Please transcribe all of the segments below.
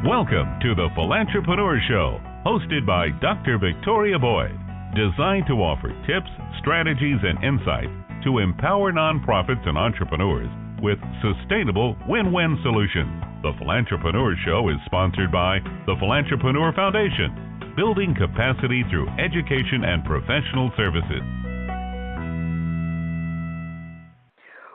Welcome to the Philantrepreneur Show, hosted by Dr. Victoria Boyd, designed to offer tips, strategies, and insights to empower nonprofits and entrepreneurs with sustainable win-win solutions. The Philantrepreneur Show is sponsored by the Philantrepreneur Foundation, building capacity through education and professional services.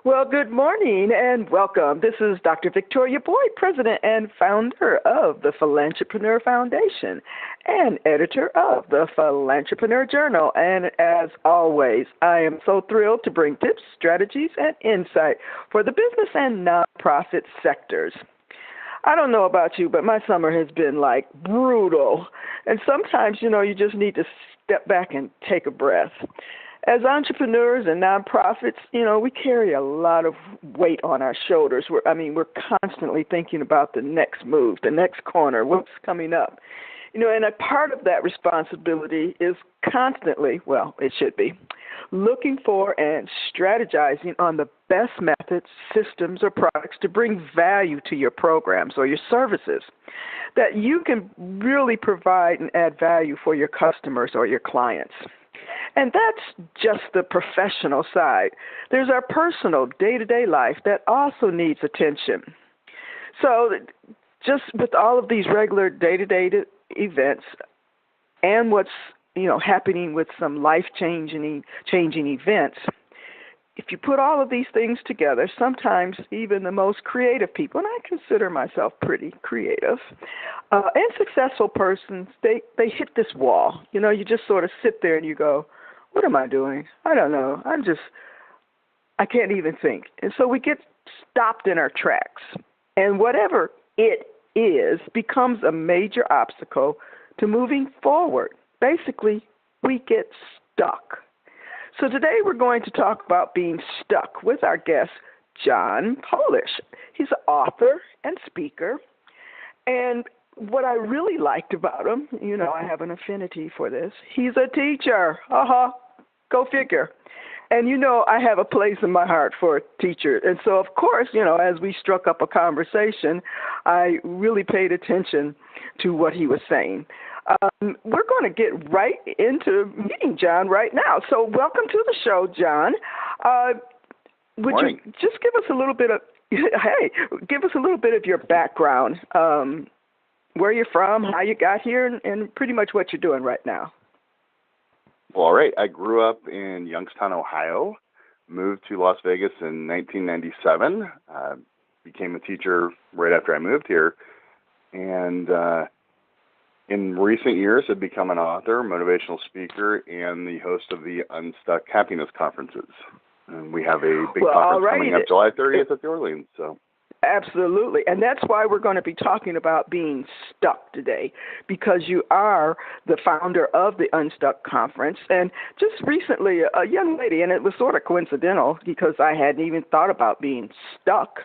Well, good morning and welcome. This is Dr. Victoria Boyd, President and founder of the Philantrepreneur Foundation and editor of the Philantrepreneur Journal. And as always, I am so thrilled to bring tips, strategies, and insight for the business and nonprofit sectors. I don't know about you, but my summer has been like brutal. And sometimes, you just need to step back and take a breath. As entrepreneurs and nonprofits, we carry a lot of weight on our shoulders. We're constantly thinking about the next move, the next corner, what's coming up. And a part of that responsibility is constantly, well, it should be, looking for and strategizing on the best methods, systems, or products to bring value to your programs or your services that you can really provide and add value for your customers or your clients. And that's just the professional side. There's our personal day-to-day life that also needs attention. So just with all of these regular day-to-day events and what's, happening with some life-changing events, if you put all of these things together, sometimes even the most creative people, and I consider myself pretty creative, and successful persons, they hit this wall. You just sort of sit there and you go, what am I doing? I don't know. I can't even think. And so we get stopped in our tracks. And whatever it is becomes a major obstacle to moving forward. Basically, we get stuck. So today we're going to talk about being stuck with our guest, John Polish. He's an author and speaker. And what I really liked about him, I have an affinity for this, he's a teacher. Go figure. And I have a place in my heart for a teacher. And so, of course, as we struck up a conversation, I really paid attention to what he was saying. We're going to get right into meeting John right now. So welcome to the show, John. Would Morning. you just give us a little bit of your background, where you're from, how you got here, and pretty much what you're doing right now? Well, all right. I grew up in Youngstown, Ohio, moved to Las Vegas in 1997, became a teacher right after I moved here, and in recent years have become an author, motivational speaker, and the host of the Unstuck Happiness Conferences. And we have a big conference coming up July 30th at the Orleans. So. Absolutely. And that's why we're going to be talking about being stuck today, because you are the founder of the Unstuck Conference. And just recently, a young lady, and it was sort of coincidental because I hadn't even thought about being stuck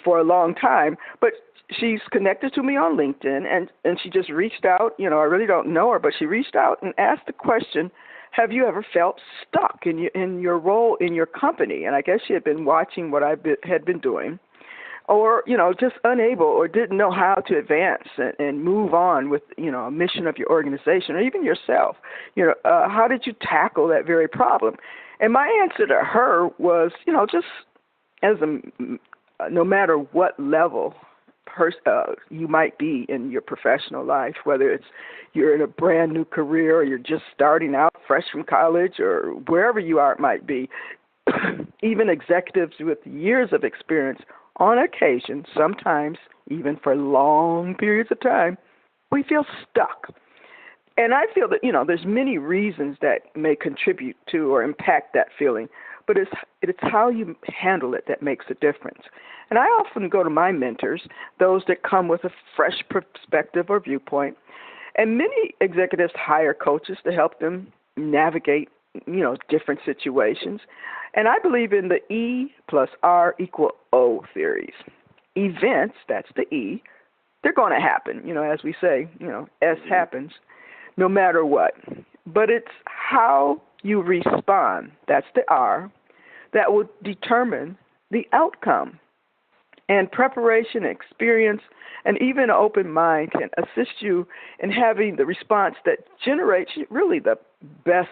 for a long time, but she's connected to me on LinkedIn, and she just reached out. I really don't know her, but she reached out and asked the question, have you ever felt stuck in your role in your company? And I guess she had been watching what I had been doing, or, just unable or didn't know how to advance and move on with, a mission of your organization or even yourself. How did you tackle that very problem? And my answer to her was, just as no matter what level you might be in your professional life, whether it's you're in a brand new career or you're just starting out fresh from college or wherever you are, it might be, even executives with years of experience, on occasion, sometimes even for long periods of time, we feel stuck. And I feel that, there's many reasons that may contribute to or impact that feeling, but it's how you handle it that makes a difference. And I often go to my mentors, those that come with a fresh perspective or viewpoint, and many executives hire coaches to help them navigate, different situations. And I believe in the E plus R equal O theories. Events, that's the E, they're going to happen. As we say, S happens no matter what. But it's how you respond, that's the R, that will determine the outcome. And preparation, experience, and even an open mind can assist you in having the response that generates really the best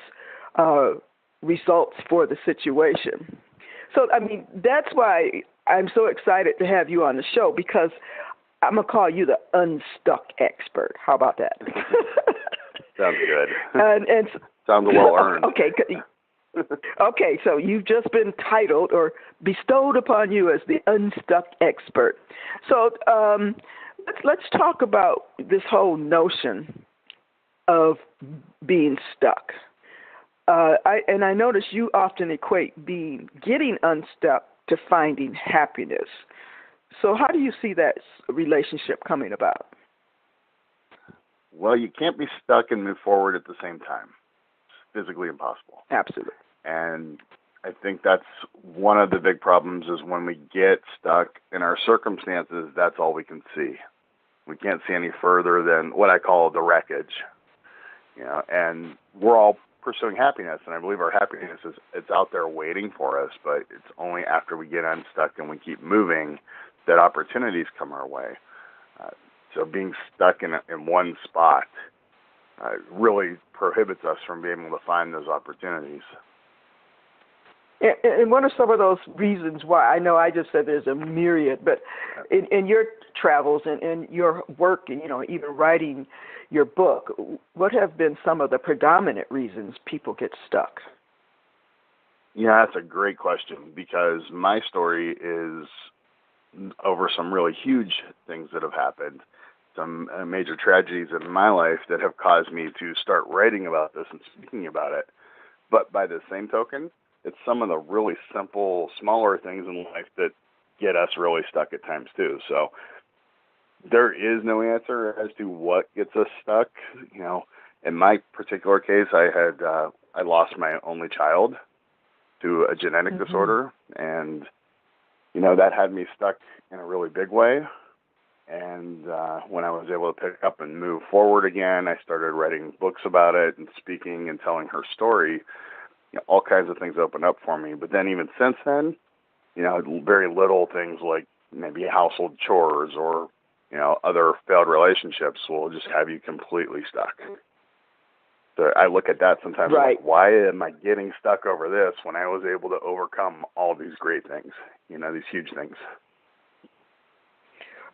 results for the situation. So, I mean, that's why I'm so excited to have you on the show, because I'm going to call you the unstuck expert. How about that? Sounds good. And sounds well earned. Okay. Okay, so you've just been titled or bestowed upon you as the unstuck expert. So let's talk about this whole notion of being stuck. I notice you often equate getting unstuck to finding happiness. So how do you see that relationship coming about? Well, you can't be stuck and move forward at the same time. It's physically impossible. Absolutely. And I think that's one of the big problems is when we get stuck in our circumstances, that's all we can see. We can't see any further than what I call the wreckage. And we're all pursuing happiness, and I believe our happiness it's out there waiting for us, but it's only after we get unstuck and we keep moving that opportunities come our way. So being stuck in one spot really prohibits us from being able to find those opportunities. And what are some of those reasons why? I know I just said there's a myriad, but in your travels and in your work, and even writing your book, what have been some of the predominant reasons people get stuck? Yeah, that's a great question, because my story is over some really huge things that have happened, some major tragedies in my life that have caused me to start writing about this and speaking about it. But by the same token, it's some of the really simple, smaller things in life that get us really stuck at times too. So there is no answer as to what gets us stuck. In my particular case, I lost my only child to a genetic disorder, and that had me stuck in a really big way. And when I was able to pick up and move forward again, I started writing books about it and speaking and telling her story. All kinds of things opened up for me. But then even since then, very little things like maybe household chores or, other failed relationships will just have you completely stuck. So I look at that sometimes, right. Like, why am I getting stuck over this when I was able to overcome all these great things, these huge things?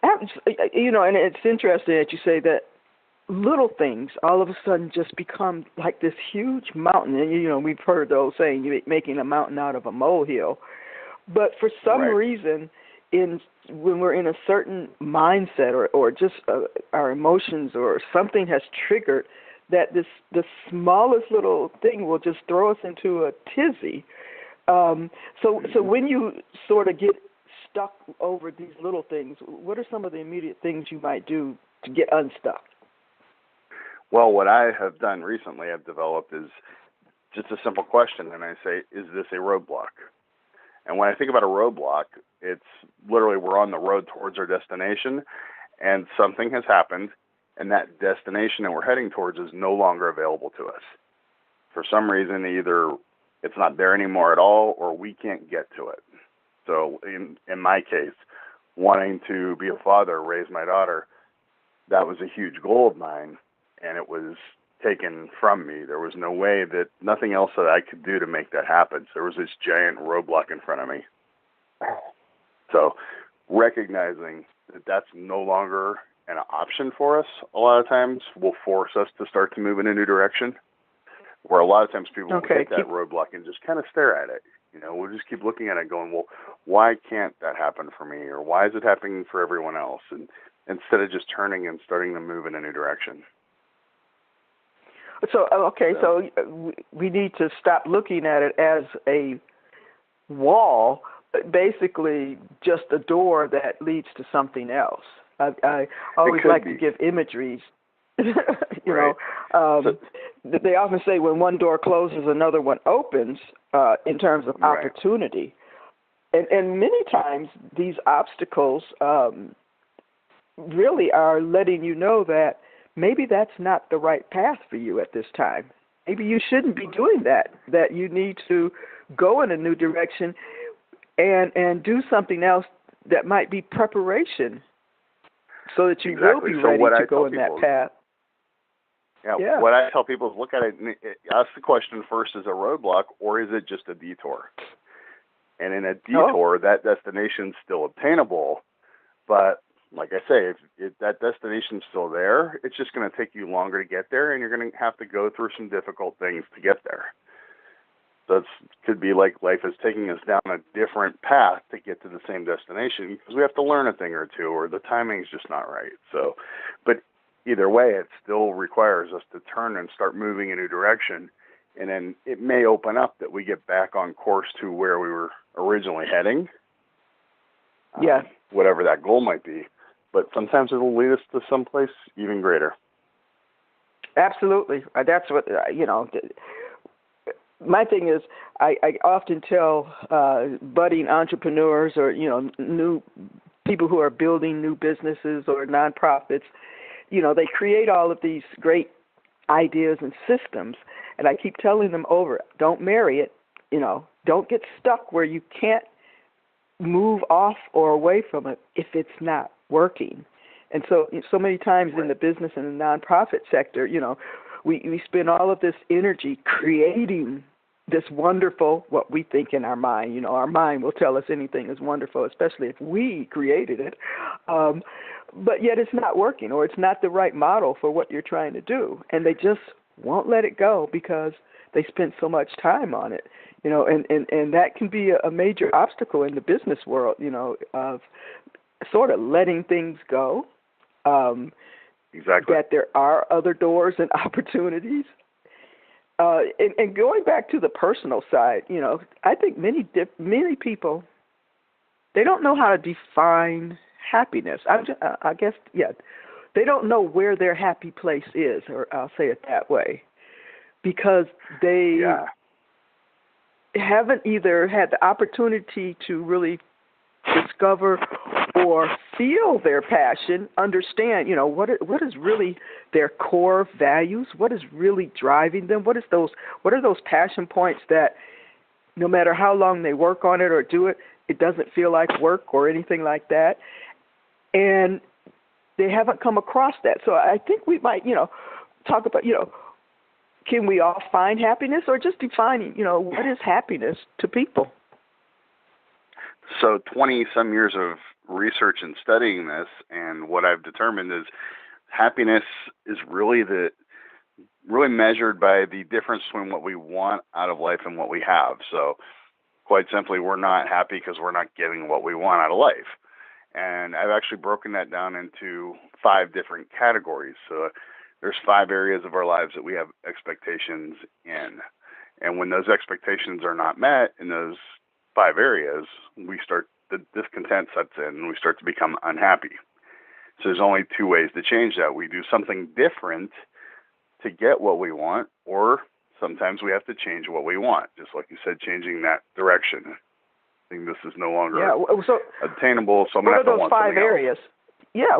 And it's interesting that you say that little things all of a sudden just become like this huge mountain. And, we've heard the old saying, you're making a mountain out of a molehill. But for some reason, when we're in a certain mindset or just our emotions or something has triggered, that the smallest little thing will just throw us into a tizzy. So when you sort of get stuck over these little things, what are some of the immediate things you might do to get unstuck? Well, what I have done recently, I've developed is just a simple question, and I say, is this a roadblock? And when I think about a roadblock, it's literally we're on the road towards our destination, and something has happened, and that destination that we're heading towards is no longer available to us. For some reason, either it's not there anymore at all, or we can't get to it. So in my case, wanting to be a father, raise my daughter, that was a huge goal of mine, and it was taken from me. There was nothing else that I could do to make that happen. So there was this giant roadblock in front of me. So recognizing that that's no longer an option for us a lot of times will force us to start to move in a new direction, where a lot of times people will hit that roadblock and just kind of stare at it. We'll just keep looking at it going, well, why can't that happen for me? Or why is it happening for everyone else? And instead of just turning and starting to move in a new direction. So we need to stop looking at it as a wall, but basically just a door that leads to something else. I always like to give imageries. They often say when one door closes, another one opens in terms of opportunity. And many times these obstacles really are letting you know that maybe that's not the right path for you at this time. Maybe you shouldn't be doing that you need to go in a new direction and do something else that might be preparation so that you Exactly. will be So ready what to I go tell in people that path. Yeah, what I tell people is look at it, ask the question first, is a roadblock or is it just a detour? And in a detour, that destination's still obtainable, but like I say, if that destination's still there, it's just going to take you longer to get there, and you're going to have to go through some difficult things to get there. So it could be like life is taking us down a different path to get to the same destination because we have to learn a thing or two, or the timing's just not right. So, but either way, it still requires us to turn and start moving in a new direction, and then it may open up that we get back on course to where we were originally heading. Whatever that goal might be. But sometimes it'll lead us to someplace even greater. Absolutely. That's what, my thing is, I often tell budding entrepreneurs or, new people who are building new businesses or nonprofits, they create all of these great ideas and systems. And I keep telling them don't marry it, don't get stuck where you can't move off or away from it if it's not working. And so many times in the business and the nonprofit sector, we spend all of this energy creating this wonderful, what we think in our mind. Our mind will tell us anything is wonderful, especially if we created it. But yet it's not working, or it's not the right model for what you're trying to do. And they just won't let it go because they spent so much time on it. And that can be a major obstacle in the business world, of sort of letting things go. Exactly. That there are other doors and opportunities. And going back to the personal side, I think many people, they don't know how to define happiness. I guess, they don't know where their happy place is, or I'll say it that way, because they haven't either had the opportunity to really discover or feel their passion, understand, what is really their core values, what is really driving them, what are those passion points that no matter how long they work on it or do it, it doesn't feel like work or anything like that. And they haven't come across that. So I think we might, talk about, can we all find happiness, or just defining, what is happiness to people? So 20-some years of research and studying this, and what I've determined is happiness is really measured by the difference between what we want out of life and what we have. So quite simply, we're not happy because we're not getting what we want out of life. And I've actually broken that down into 5 different categories. So there's 5 areas of our lives that we have expectations in. And when those expectations are not met in those 5 areas, the discontent sets in and we start to become unhappy. So there's only 2 ways to change that. We do something different to get what we want, or sometimes we have to change what we want, just like you said, changing that direction. I think this is no longer attainable, so I'm going to have to want something else. What are those 5 areas? Yeah,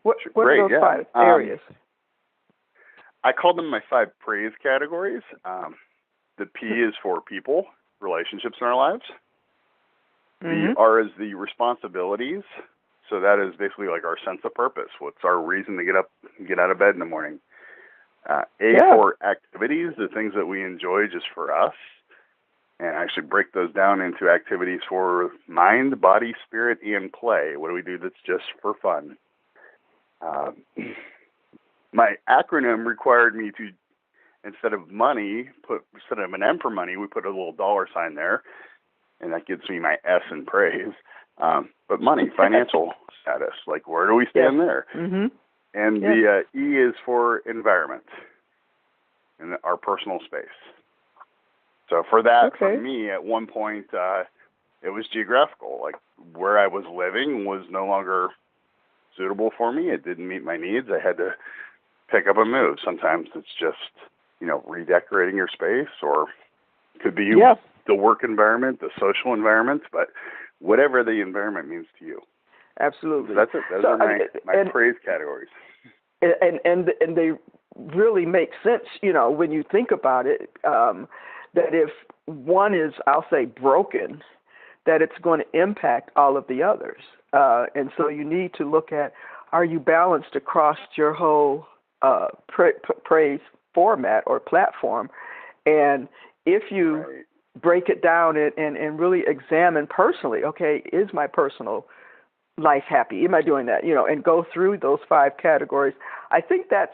what are those 5 areas? I call them my 5 praise categories. The P is for people, relationships in our lives. The R is the responsibilities. So that is basically like our sense of purpose. What's our reason to get out of bed in the morning? For activities, the things that we enjoy just for us. And actually break those down into activities for mind, body, spirit, and play. What do we do that's just for fun? My acronym required me to, instead of an M for money, we put a little $sign there, and that gives me my S in praise. But money, financial status, like where do we stand there? Mm-hmm. And the E is for environment and our personal space. So for that, for me, at one point, it was geographical. Like where I was living was no longer suitable for me. It didn't meet my needs. I had to pick up and move. Sometimes it's just, redecorating your space, or it could be the work environment, the social environment, but whatever the environment means to you. Absolutely. So that's it. Those are my praise categories. And they really make sense, when you think about it, that if one is, I'll say, broken, that it's going to impact all of the others. And so you need to look at, are you balanced across your whole praise format or platform? And if you break it down and really examine personally, okay, is my personal life happy? Am I doing that? And go through those 5 categories. I think that's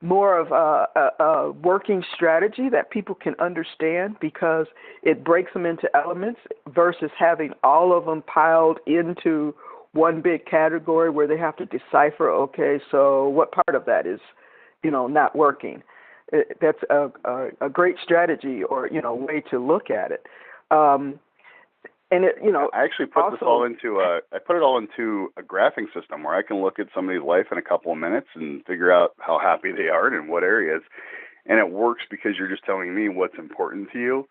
more of a working strategy that people can understand, because it breaks them into elements versus having all of them piled into one big category where they have to decipher, okay, so what part of that is, not working. That's a great strategy or, way to look at it. And it, I actually put this all into I put it all into a graphing system where I can look at somebody's life in a couple of minutes and figure out how happy they are and in what areas. And it works because you're just telling me what's important to you.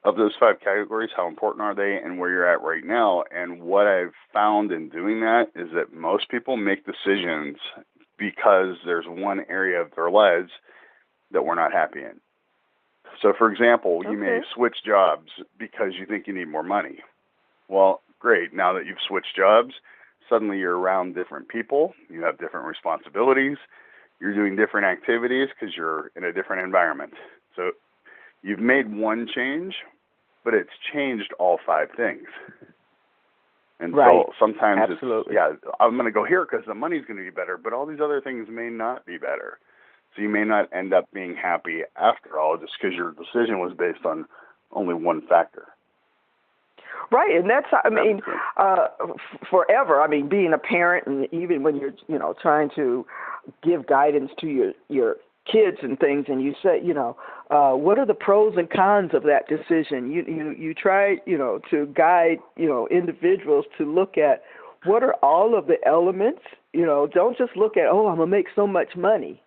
Of those 5 categories, how important are they and where you're at right now? And what I've found in doing that is that most people make decisions because there's one area of their lives that we're not happy in. So, for example, you may switch jobs because you think you need more money. Well, great. Now that you've switched jobs, suddenly you're around different people. You have different responsibilities. You're doing different activities because you're in a different environment. So you've made one change, but it's changed all 5 things. And so sometimes Absolutely. I'm going to go here because the money's going to be better, but all these other things may not be better. So you may not end up being happy after all just because your decision was based on only one factor. Right, and that's, forever. Being a parent, and even when you're, trying to give guidance to your kids and things, and you say, what are the pros and cons of that decision? You try, to guide, individuals to look at what are all of the elements. Don't just look at, I'm gonna make so much money.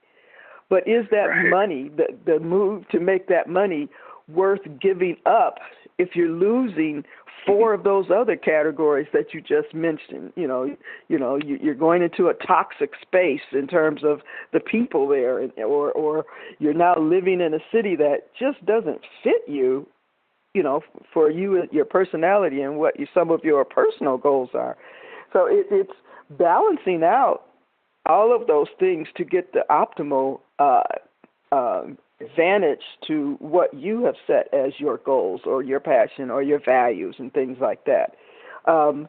But is that money, the move to make that money, worth giving up if you're losing 4 of those other categories that you just mentioned? You're going into a toxic space in terms of the people there, or you're now living in a city that just doesn't fit you, for you, your personality, and what some of your personal goals are. So it's balancing out all of those things to get the optimal advantage to what you have set as your goals or your passion or your values and things like that. And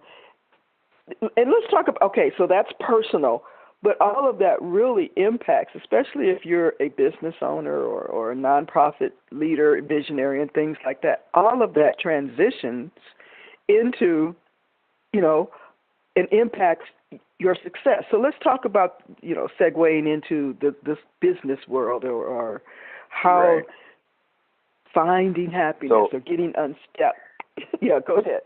let's talk about, so that's personal, but all of that really impacts, especially if you're a business owner or a nonprofit leader, visionary, and things like that. All of that transitions into, and impacts your success. So let's talk about, segueing into this business world or how finding happiness or getting unstuck. Yeah, go ahead.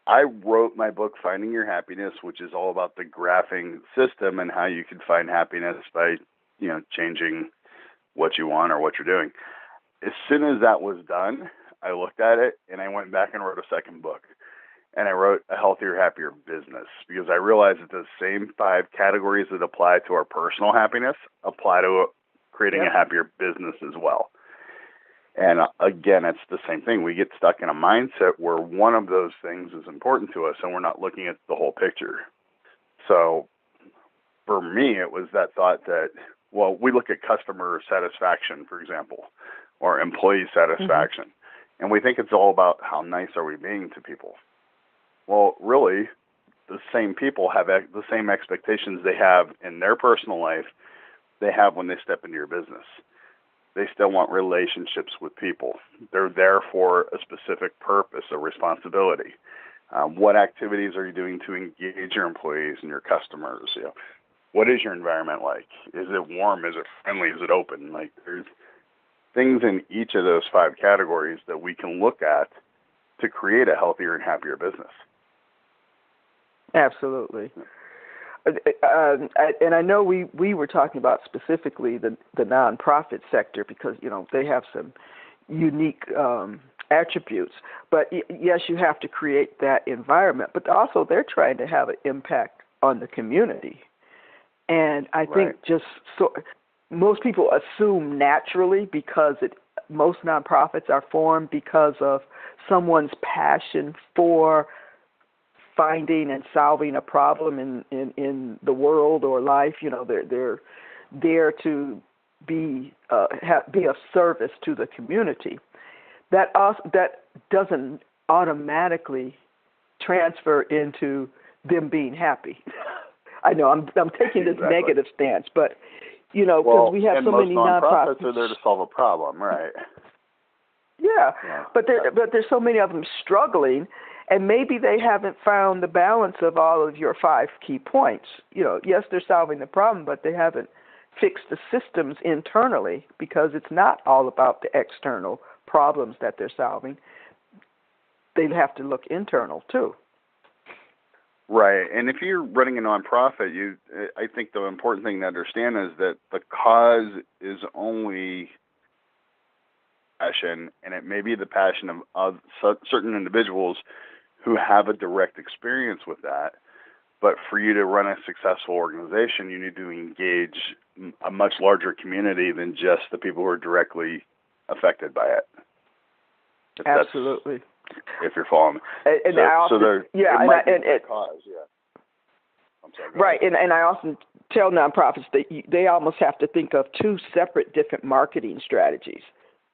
I wrote my book, Finding Your Happiness, which is all about the graphing system and how you can find happiness by, changing what you want or what you're doing. As soon as that was done, I looked at it and I went back and wrote a second book. And I wrote A Healthier, Happier Business, because I realized that the same 5 categories that apply to our personal happiness apply to creating a happier business as well. And again, it's the same thing. We get stuck in a mindset where one of those things is important to us and we're not looking at the whole picture. So for me, it was that thought that, we look at customer satisfaction, for example, or employee satisfaction, and we think it's all about how nice are we being to people. Well, really, the same people have the same expectations they have in their personal life they have when they step into your business. They still want relationships with people. They're there for a specific purpose, a responsibility. What activities are you doing to engage your employees and your customers? What is your environment like? Is it warm? Is it friendly? Is it open? There's things in each of those 5 categories that we can look at to create a healthier and happier business. Absolutely. And I know we were talking about specifically the nonprofit sector because, they have some unique attributes. But yes, you have to create that environment. But also they're trying to have an impact on the community. And I think most people assume naturally because most nonprofits are formed because of someone's passion for finding and solving a problem in the world or life. You know, they're there to be of service to the community. That doesn't automatically transfer into them being happy. I know I'm taking this Exactly. negative stance, but you know, because we have so many nonprofits are there to solve a problem, right? Yeah, but there's so many of them struggling, and maybe they haven't found the balance of all of your 5 key points. You know, yes, they're solving the problem, but they haven't fixed the systems internally, because it's not all about the external problems that they're solving. They have to look internal too. Right, and if you're running a nonprofit, I think the important thing to understand is that the cause is only passion, and it may be the passion of certain individuals who have a direct experience with that. But for you to run a successful organization, you need to engage a much larger community than just the people who are directly affected by it. Absolutely. If you're following me. And so, I often, cause, yeah. I'm sorry, right, and I often tell nonprofits that they almost have to think of 2 separate different marketing strategies.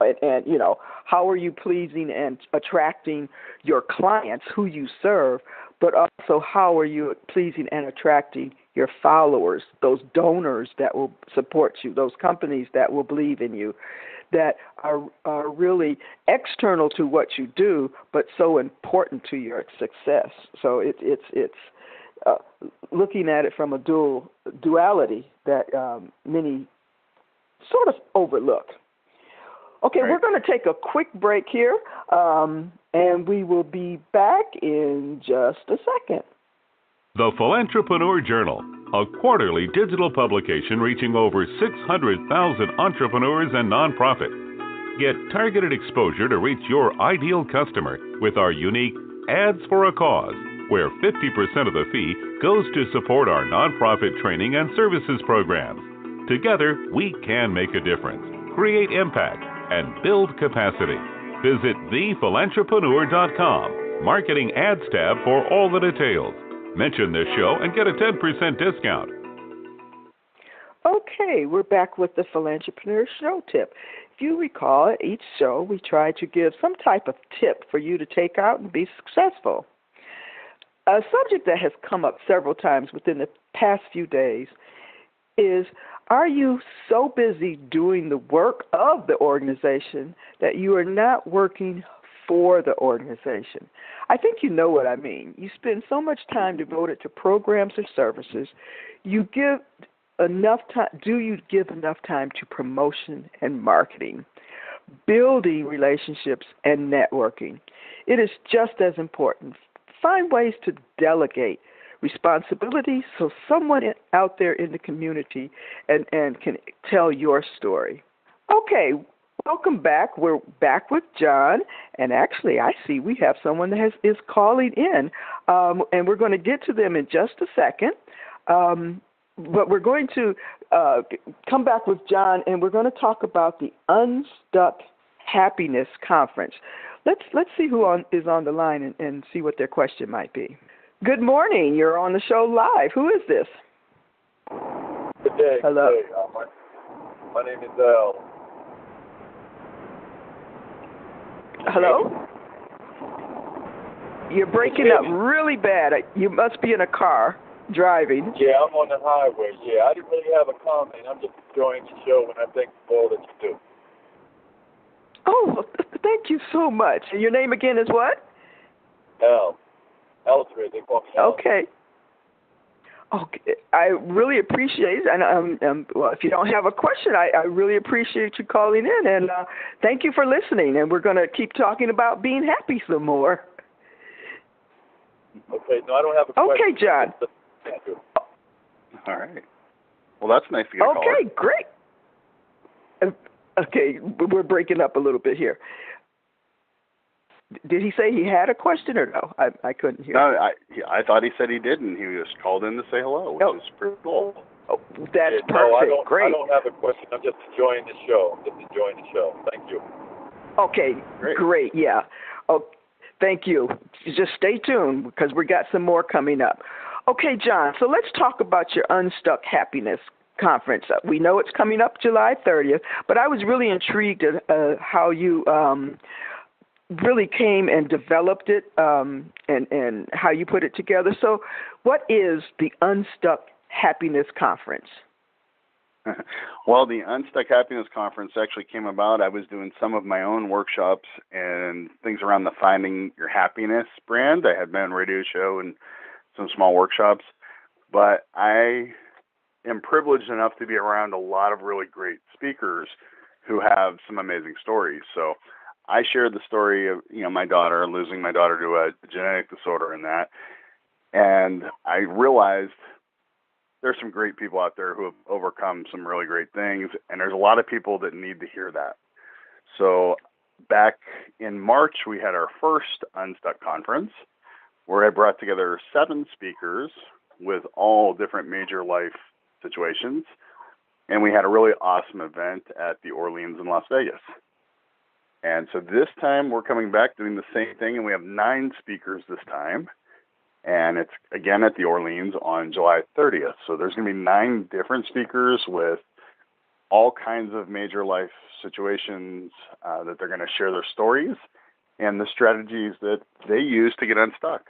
And, you know, how are you pleasing and attracting your clients who you serve, but also how are you pleasing and attracting your followers, those donors that will support you, those companies that will believe in you, that are really external to what you do, but so important to your success. So it's looking at it from a duality that many sort of overlook. Okay, right. We're going to take a quick break here, and we will be back in just a second. The Philantrepreneur Journal, a quarterly digital publication reaching over 600,000 entrepreneurs and nonprofits. Get targeted exposure to reach your ideal customer with our unique Ads for a Cause, where 50% of the fee goes to support our nonprofit training and services programs. Together, we can make a difference, create impact, and build capacity. Visit thephilantrepreneur.com, Marketing Ads tab for all the details. Mention this show and get a 10% discount. Okay, we're back with the Philantrepreneur Show Tip. If you recall, at each show we try to give some type of tip for you to take out and be successful. A subject that has come up several times within the past few days is, are you so busy doing the work of the organization that you are not working for the organization? I think you know what I mean. You spend so much time devoted to programs or services. You give enough time. Do you give enough time to promotion and marketing, building relationships and networking? It is just as important. Find ways to delegate responsibility so someone out there in the community and can tell your story. Okay, welcome back. We're back with John, and actually I see we have someone that is calling in, and we're going to get to them in just a second. But we're going to come back with John, and we're going to talk about the Unstuck Happiness Conference. Let's see who is on the line and see what their question might be. Good morning. You're on the show live. Who is this? Good day. Hello. Good day. My name is Al. Hello? You're breaking up really bad. You must be in a car driving. Yeah, I'm on the highway. Yeah, I didn't really have a comment. I'm just enjoying the show, and I thank you for all that you do. Oh, thank you so much. And your name again is what? Al. Alfred, they call me Al. Okay. Okay. I really appreciate it. And well, if you don't have a question, I really appreciate you calling in. And thank you for listening. And we're going to keep talking about being happy some more. Okay. No, I don't have a question. Okay, John. Thank you. All right. Well, that's nice to get a call. Okay, great. Okay, we're breaking up a little bit here. Did he say he had a question or no? I couldn't hear. No, I thought he said he didn't. He just called in to say hello, which is pretty cool. Oh, that's perfect. No, I Great. don't have a question. I'm just enjoying the show. Thank you. Okay, great. Yeah. Oh, thank you. Just stay tuned because we got some more coming up. Okay, John, so let's talk about your Unstuck Happiness Conference. We know it's coming up July 30th, but I was really intrigued at how you really came and developed it and how you put it together. So what is the Unstuck Happiness Conference? Well, the Unstuck Happiness Conference actually came about. I was doing some of my own workshops and things around the Finding Your Happiness brand. I had my own radio show and some small workshops, but I am privileged enough to be around a lot of really great speakers who have some amazing stories. So I shared the story of, my daughter, losing my daughter to a genetic disorder and that, and I realized there's some great people out there who have overcome some really great things, and there's a lot of people that need to hear that. So back in March, we had our first Unstuck conference where I brought together 7 speakers with all different major life situations, and we had a really awesome event at the Orleans in Las Vegas. And so this time we're coming back doing the same thing, and we have 9 speakers this time. And it's, again, at the Orleans on July 30th. So there's going to be 9 different speakers with all kinds of major life situations that they're going to share their stories and the strategies that they use to get unstuck.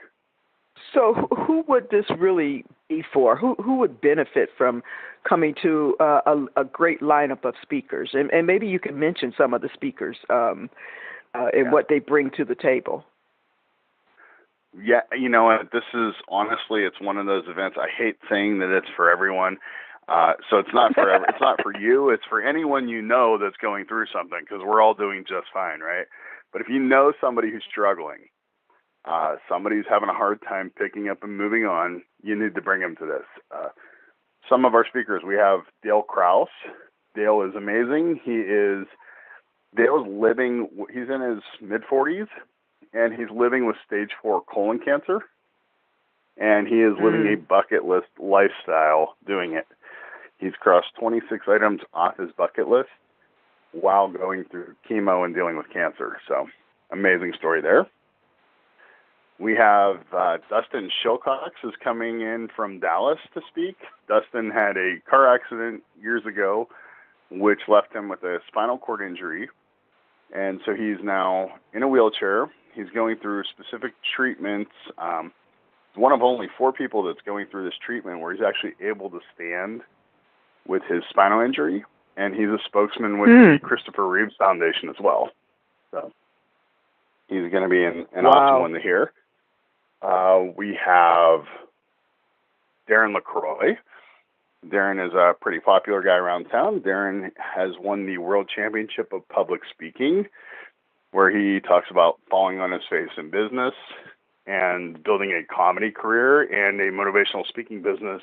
So who would this really be for? Who would benefit from coming to a great lineup of speakers? And maybe you can mention some of the speakers and what they bring to the table. Yeah, this is honestly, it's one of those events. I hate saying that it's for everyone. So it's not for it's not for you. It's for anyone that's going through something, because we're all doing just fine, right? But if you know somebody who's struggling, somebody who's having a hard time picking up and moving on, you need to bring them to this. Some of our speakers, we have Dale Krause. Dale is amazing. Dale's living. He's in his mid-40s. And he's living with stage 4 colon cancer, and he is living a bucket list lifestyle doing it. He's crossed 26 items off his bucket list while going through chemo and dealing with cancer. So, amazing story there. We have Dustin Shilcox is coming in from Dallas to speak. Dustin had a car accident years ago, which left him with a spinal cord injury, and so he's now in a wheelchair. He's going through specific treatments. One of only 4 people that's going through this treatment where he's actually able to stand with his spinal injury, and he's a spokesman with the Christopher Reeves Foundation as well. So he's going to be an awesome one to hear. We have Darren LaCroix. Darren is a pretty popular guy around town. Darren has won the World Championship of Public Speaking, where he talks about falling on his face in business and building a comedy career and a motivational speaking business,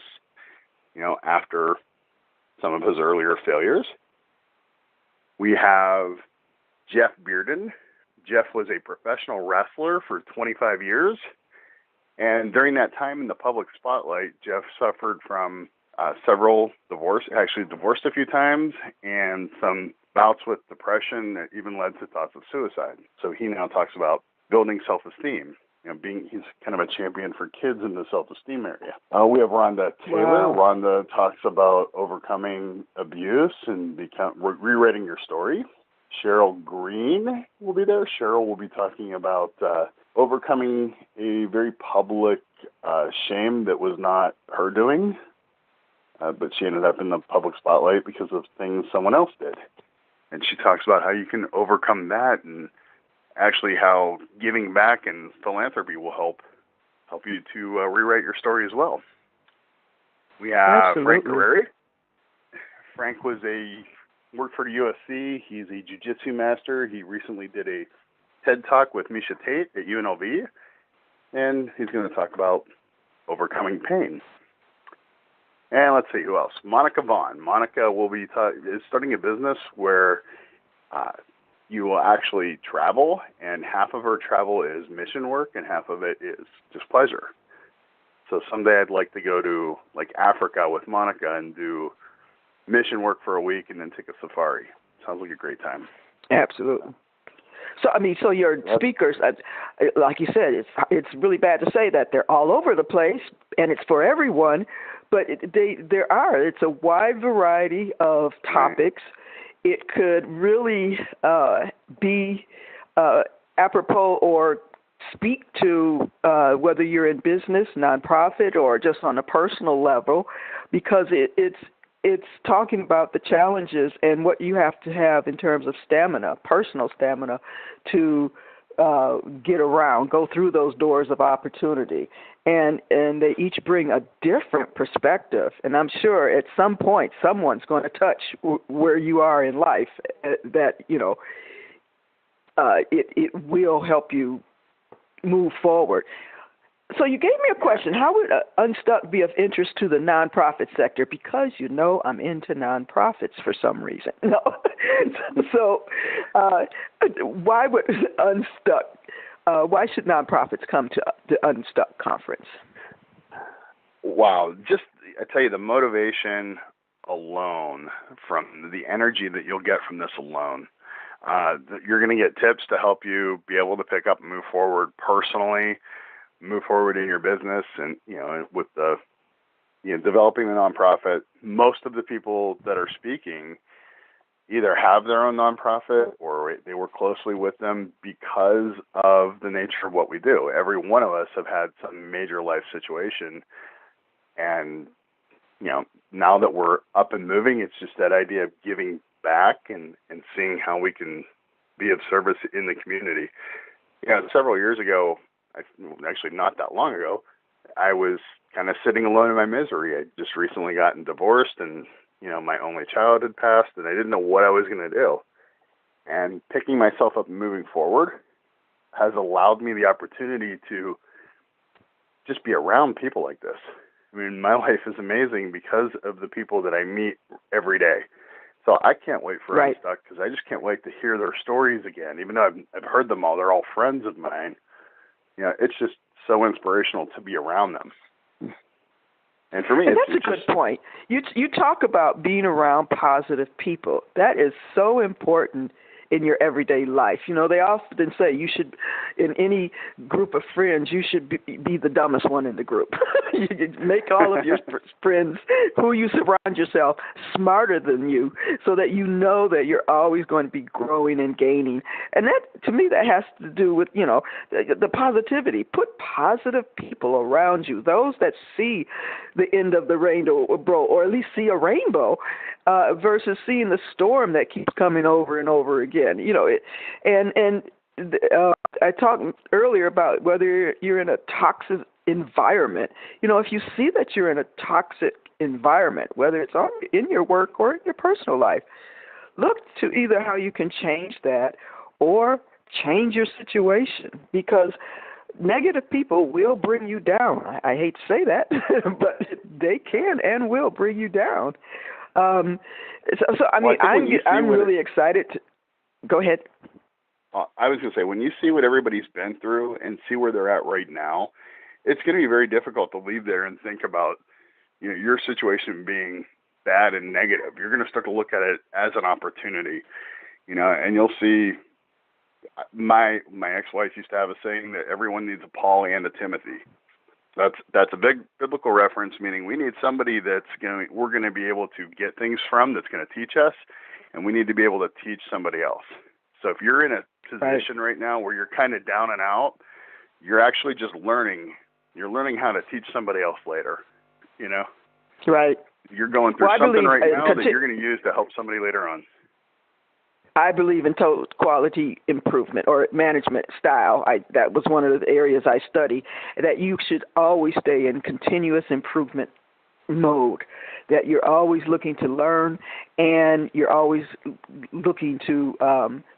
after some of his earlier failures. We have Jeff Bearden. Jeff was a professional wrestler for 25 years. And during that time in the public spotlight, Jeff suffered from several divorced a few times, and some bouts with depression that even led to thoughts of suicide. So he now talks about building self-esteem. He's kind of a champion for kids in the self-esteem area. We have Rhonda Taylor. Wow. Rhonda talks about overcoming abuse and rewriting your story. Cheryl Green will be there. Cheryl will be talking about overcoming a very public shame that was not her doing, but she ended up in the public spotlight because of things someone else did. And she talks about how you can overcome that, and actually how giving back and philanthropy will help you to rewrite your story as well. We have Frank Guerreri. Frank worked for the USC. He's a jiu-jitsu master. He recently did a TED Talk with Misha Tate at UNLV, and he's going to talk about overcoming pain. And let's see, who else? Monica Vaughn. Monica will be is starting a business where you will actually travel, and half of her travel is mission work, and half of it is just pleasure. So someday I'd like to go to like Africa with Monica and do mission work for a week and then take a safari. Sounds like a great time. Absolutely. So your speakers, like you said, it's really bad to say that they're all over the place and it's for everyone, but it's a wide variety of topics. It could really be apropos or speak to whether you're in business, nonprofit, or just on a personal level, because it's talking about the challenges and what you have to have in terms of stamina, personal stamina, to get around, go through those doors of opportunity. And they each bring a different perspective. And I'm sure at some point someone's going to touch where you are in life that, it will help you move forward. So you gave me a question. How would Unstuck be of interest to the nonprofit sector? Because I'm into nonprofits for some reason. No. So why would Unstuck? Why should nonprofits come to the Unstuck conference? Wow. I tell you, the motivation alone, from the energy that you'll get from this alone, you're going to get tips to help you be able to pick up and move forward personally, move forward in your business, and with the developing the nonprofit. Most of the people that are speaking either have their own nonprofit or they work closely with them because of the nature of what we do. Every one of us have had some major life situation, and now that we're up and moving, it's just that idea of giving back and seeing how we can be of service in the community. Several years ago, actually not that long ago, I was kind of sitting alone in my misery. I just recently gotten divorced, and my only child had passed, and I didn't know what I was going to do. And picking myself up and moving forward has allowed me the opportunity to just be around people like this. I mean, my life is amazing because of the people that I meet every day. So I can't wait for Unstuck, because I just can't wait to hear their stories again. Even though I've heard them all, they're all friends of mine. It's just so inspirational to be around them. And for me, that's a good point. You talk about being around positive people. That is so important in your everyday life. They often say you should, in any group of friends, you should be the dumbest one in the group. You make all of your friends who you surround yourself smarter than you, so that that you're always going to be growing and gaining. And that, to me, that has to do with, the positivity. Put positive people around you, those that see the end of the rainbow, or at least see a rainbow, versus seeing the storm that keeps coming over and over again. I talked earlier about whether you're in a toxic environment. If you see that you're in a toxic environment, whether it's in your work or in your personal life, look to either how you can change that or change your situation, because negative people will bring you down. I hate to say that, but they can and will bring you down. I'm really excited to go ahead. I was going to say, when you see what everybody's been through and see where they're at right now, it's going to be very difficult to leave there and think about your situation being bad and negative. You're going to start to look at it as an opportunity, and you'll see. My ex-wife used to have a saying that everyone needs a Paul and a Timothy. That's a big biblical reference, meaning we need somebody we're going to be able to get things from, that's going to teach us, and we need to be able to teach somebody else. So if you're in a position right now where you're kind of down and out, you're actually just learning. You're learning how to teach somebody else later, Right. You're going through something right now that you're going to use to help somebody later on. I believe in total quality improvement or management style. That was one of the areas I study, that you should always stay in continuous improvement mode, that you're always looking to learn and you're always looking to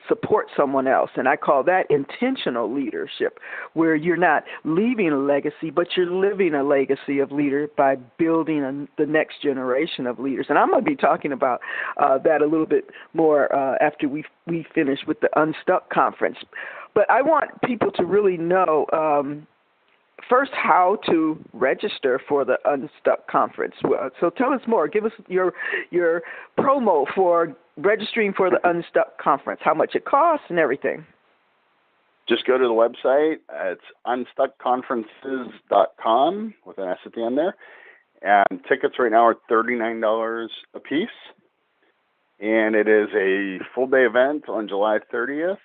support someone else. And I call that intentional leadership, where you're not leaving a legacy, but you're living a legacy of leaders by building the next generation of leaders. And I'm going to be talking about that a little bit more after we finish with the Unstuck conference. But I want people to really know first, how to register for the Unstuck Conference. So tell us more. Give us your promo for registering for the Unstuck Conference, how much it costs and everything. Just go to the website. It's unstuckconferences.com with an S at the end there. And tickets right now are $39 a piece. And it is a full-day event on July 30th,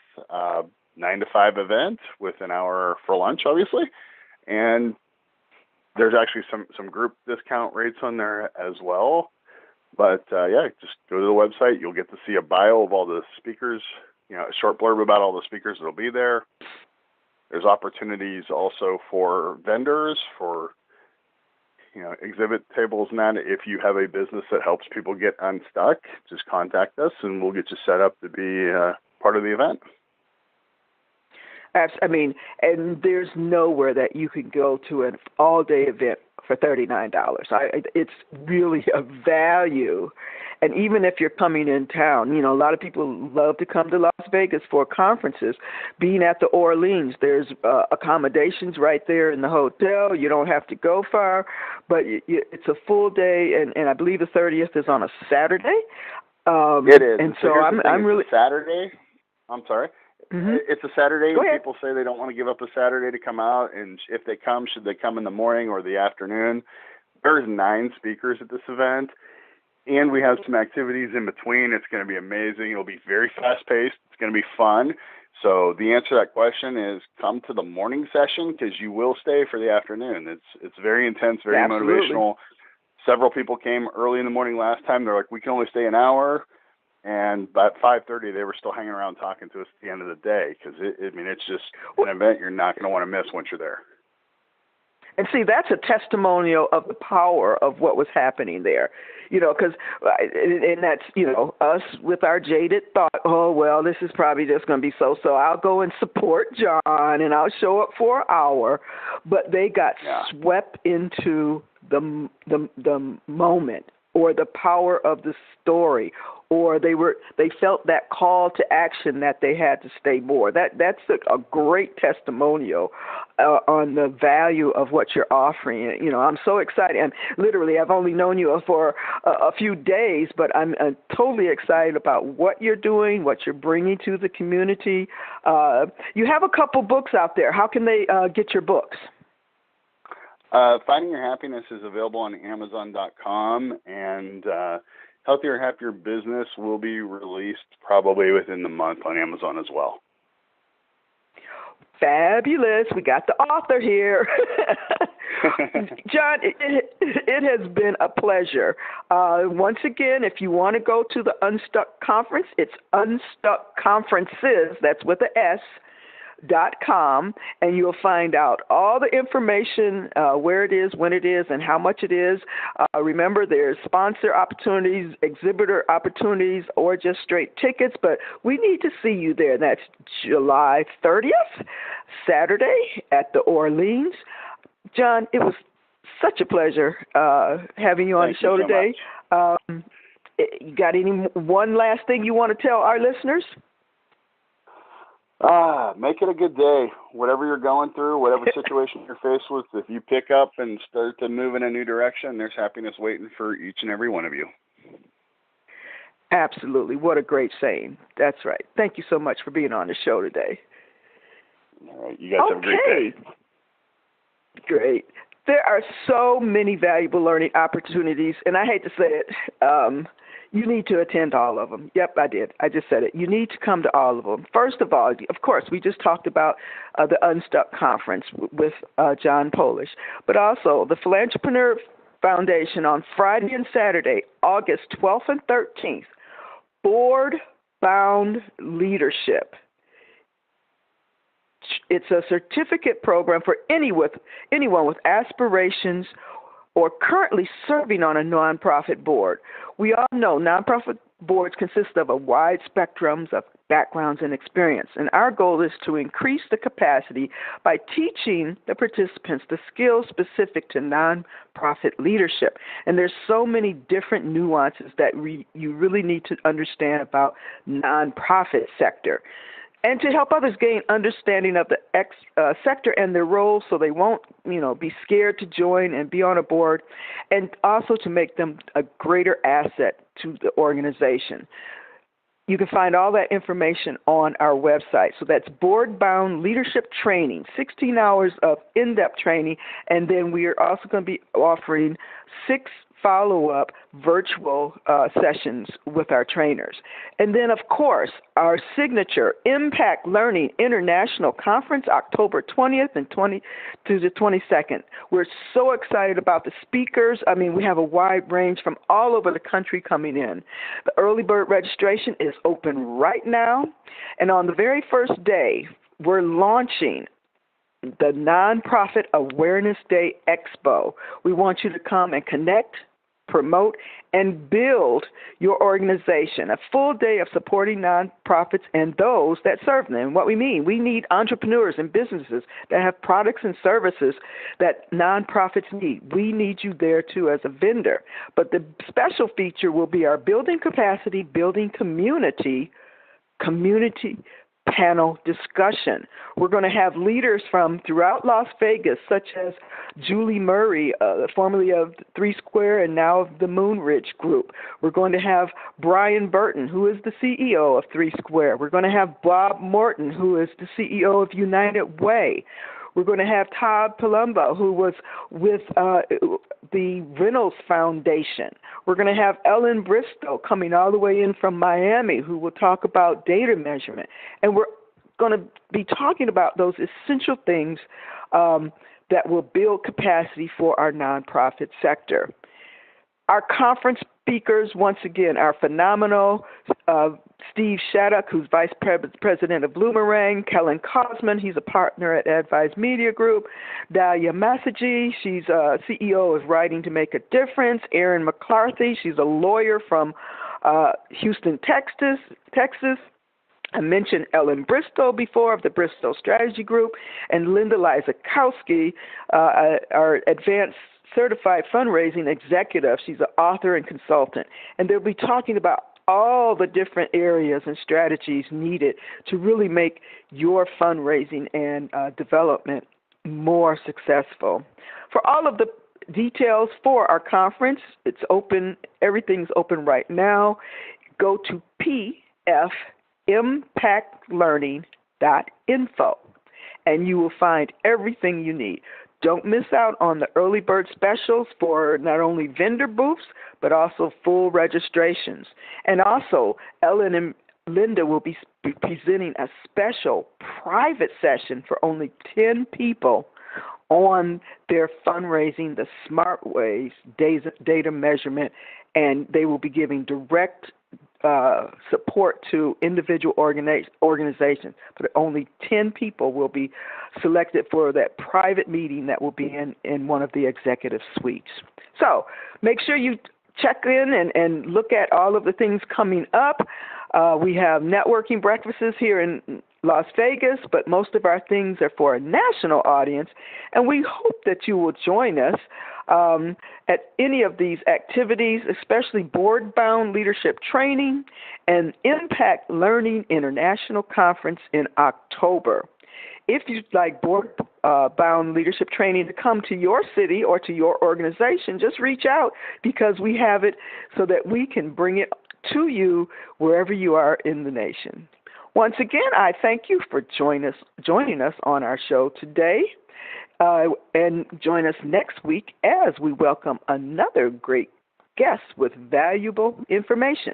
9 to 5 event with an hour for lunch, obviously. And there's actually some group discount rates on there as well. But, just go to the website. You'll get to see a bio of all the speakers, a short blurb about all the speakers that will be there. There's opportunities also for vendors, for, exhibit tables and that. If you have a business that helps people get unstuck, just contact us and we'll get you set up to be part of the event. And there's nowhere that you can go to an all-day event for $39. It's really a value. And even if you're coming in town, a lot of people love to come to Las Vegas for conferences. Being at the Orleans, there's accommodations right there in the hotel. You don't have to go far, but it's a full day, and I believe the 30th is on a Saturday. It is. And so I'm really Saturday. I'm sorry. Mm-hmm. It's a Saturday. People say they don't want to give up a Saturday to come out, and if they come, should they come in the morning or the afternoon? There's 9 speakers at this event, and we have some activities in between. It's going to be amazing. It'll be very fast-paced. It's going to be fun. So the answer to that question is come to the morning session because you will stay for the afternoon. It's very intense, very motivational. Several people came early in the morning last time. They're like, we can only stay an hour. And by 5:30, they were still hanging around talking to us at the end of the day because, it's just an event you're not going to want to miss once you're there. And see, that's a testimonial of the power of what was happening there, because, and that's, us with our jaded thought, oh, well, this is probably just going to be so I'll go and support John and I'll show up for an hour. But they got swept into the moment or the power of the story, or they felt that call to action that they had to stay more. That's a great testimonial on the value of what you're offering. I'm so excited. And literally, I've only known you for a few days, but I'm totally excited about what you're doing, what you're bringing to the community. You have a couple books out there. How can they get your books? Finding Your Happiness is available on Amazon.com, and Healthier, Happier Business will be released probably within the month on Amazon as well. Fabulous. We got the author here. John, it has been a pleasure. Once again, if you want to go to the Unstuck Conference, it's Unstuck Conferences, that's with an S, .com, and you'll find out all the information, where it is, when it is, and how much it is. Remember, there's sponsor opportunities, exhibitor opportunities, or just straight tickets, but we need to see you there. That's July 30th, Saturday at the Orleans. John, it was such a pleasure having you on the show today. You got one last thing you want to tell our listeners? Make it a good day. Whatever you're going through, whatever situation you're faced with, if you pick up and start to move in a new direction, there's happiness waiting for each and every one of you. Absolutely. What a great saying. That's right. Thank you so much for being on the show today. All right. You guys have a great day. Great. There are so many valuable learning opportunities, and I hate to say it, you need to attend all of them. Yep, I did. I just said it. You need to come to all of them. First of all, of course, we just talked about the Unstuck Conference with John Polish, but also the Philantrepreneur Foundation on Friday and Saturday, August 12th and 13th, Board-Bound Leadership. It's a certificate program for anyone with aspirations or currently serving on a nonprofit board. We all know nonprofit boards consist of a wide spectrum of backgrounds and experience, and our goal is to increase the capacity by teaching the participants the skills specific to nonprofit leadership. And there's so many different nuances that you really need to understand about nonprofit sector. and to help others gain understanding of the sector and their roles so they won't, be scared to join and be on a board, and also to make them a greater asset to the organization. You can find all that information on our website. So that's board-bound leadership training, 16 hours of in-depth training, and then we are also going to be offering 6 follow-up virtual sessions with our trainers. And then, of course, our signature Impact Learning International Conference, October 20th and 20 to the 22nd. We're so excited about the speakers. I mean, we have a wide range from all over the country coming in. The early bird registration is open right now. And on the very first day, we're launching the Nonprofit Awareness Day Expo. We want you to come and connect, promote, and build your organization. A full day of supporting nonprofits and those that serve them. And what we mean, we need entrepreneurs and businesses that have products and services that nonprofits need. We need you there too as a vendor. But the special feature will be our building capacity, building community panel discussion. We're going to have leaders from throughout Las Vegas, such as Julie Murray, formerly of 3 Square and now of the Moonridge Group. We're going to have Brian Burton, who is the CEO of 3 Square. We're going to have Bob Morton, who is the CEO of United Way. We're going to have Todd Palumbo, who was with the Reynolds Foundation. We're going to have Ellen Bristow coming all the way in from Miami, who will talk about data measurement. And we're going to be talking about those essential things that will build capacity for our nonprofit sector. Our conference speakers, once again, are phenomenal. Steve Shattuck, who's Vice President of Bloomerang. Kellen Cosman, he's a partner at Advise Media Group. Dahlia Massagey, she's CEO of Writing to Make a Difference. Erin McCarthy, she's a lawyer from Houston, Texas. I mentioned Ellen Bristow before of the Bristow Strategy Group, and Linda Lizakowski, our advanced certified fundraising executive. She's an author and consultant. And they'll be talking about all the different areas and strategies needed to really make your fundraising and development more successful. For all of the details for our conference, it's open. Everything's open right now. Go to pfimpactlearning.info, and you will find everything you need. Don't miss out on the early bird specials for not only vendor booths, but also full registrations. And also, Ellen and Linda will be presenting a special private session for only 10 people on their fundraising, the smart ways, data measurement, and they will be giving direct support to individual organizations. But only 10 people will be selected for that private meeting that will be in one of the executive suites. So make sure you check in and look at all of the things coming up. We have networking breakfasts here in Las Vegas, but most of our things are for a national audience, and we hope that you will join us at any of these activities, especially board-bound leadership training and Impact Learning International Conference in October. If you'd like board-bound leadership training to come to your city or to your organization, just reach out, because we have it so that we can bring it to you wherever you are in the nation. Once again, I thank you for joining us on our show today. And join us next week as we welcome another great guest with valuable information.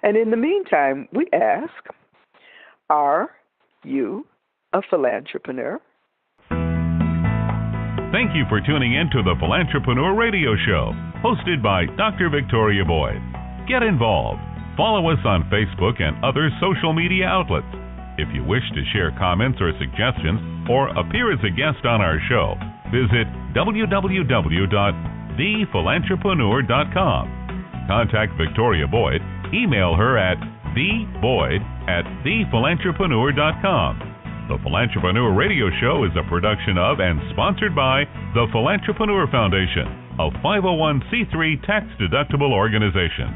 And in the meantime, we ask, are you a philantrepreneur? Thank you for tuning in to the Philantrepreneur Radio Show, hosted by Dr. Victoria Boyd. Get involved. Follow us on Facebook and other social media outlets. If you wish to share comments or suggestions or appear as a guest on our show, visit www.thephilantrepreneur.com. Contact Victoria Boyd. Email her at theboyd@thephilantrepreneur.com. The Philantrepreneur Radio Show is a production of and sponsored by the Philantrepreneur Foundation, a 501c3 tax-deductible organization.